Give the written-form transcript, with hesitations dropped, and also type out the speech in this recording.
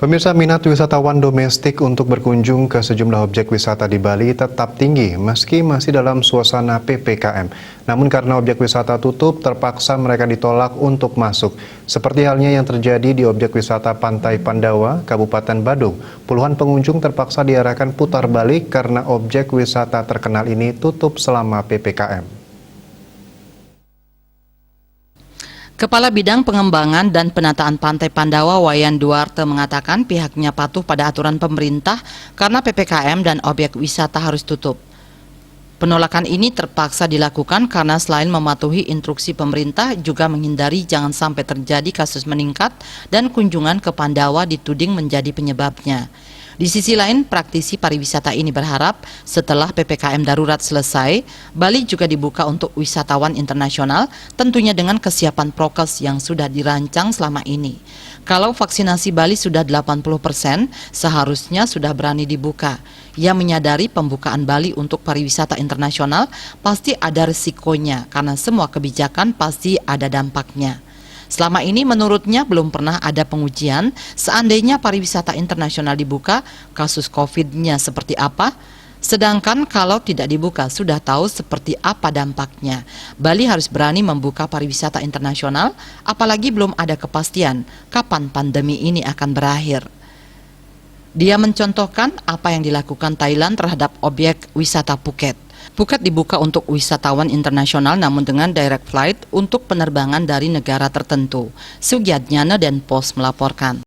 Pemirsa, minat wisatawan domestik untuk berkunjung ke sejumlah objek wisata di Bali tetap tinggi meski masih dalam suasana PPKM. Namun karena objek wisata tutup, terpaksa mereka ditolak untuk masuk. Seperti halnya yang terjadi di objek wisata Pantai Pandawa, Kabupaten Badung. Puluhan pengunjung terpaksa diarahkan putar balik karena objek wisata terkenal ini tutup selama PPKM. Kepala Bidang Pengembangan dan Penataan Pantai Pandawa, Wayan Duarte, mengatakan pihaknya patuh pada aturan pemerintah karena PPKM dan objek wisata harus tutup. Penolakan ini terpaksa dilakukan karena selain mematuhi instruksi pemerintah, juga menghindari jangan sampai terjadi kasus meningkat dan kunjungan ke Pandawa dituding menjadi penyebabnya. Di sisi lain, praktisi pariwisata ini berharap setelah PPKM darurat selesai, Bali juga dibuka untuk wisatawan internasional, tentunya dengan kesiapan prokes yang sudah dirancang selama ini. Kalau vaksinasi Bali sudah 80%, seharusnya sudah berani dibuka. Ia menyadari pembukaan Bali untuk pariwisata internasional pasti ada resikonya, karena semua kebijakan pasti ada dampaknya. Selama ini menurutnya belum pernah ada pengujian seandainya pariwisata internasional dibuka, kasus COVID-nya seperti apa. Sedangkan kalau tidak dibuka sudah tahu seperti apa dampaknya. Bali harus berani membuka pariwisata internasional, apalagi belum ada kepastian kapan pandemi ini akan berakhir. Dia mencontohkan apa yang dilakukan Thailand terhadap objek wisata Phuket. Phuket dibuka untuk wisatawan internasional namun dengan direct flight untuk penerbangan dari negara tertentu. Sugiatnyana dan Pos melaporkan.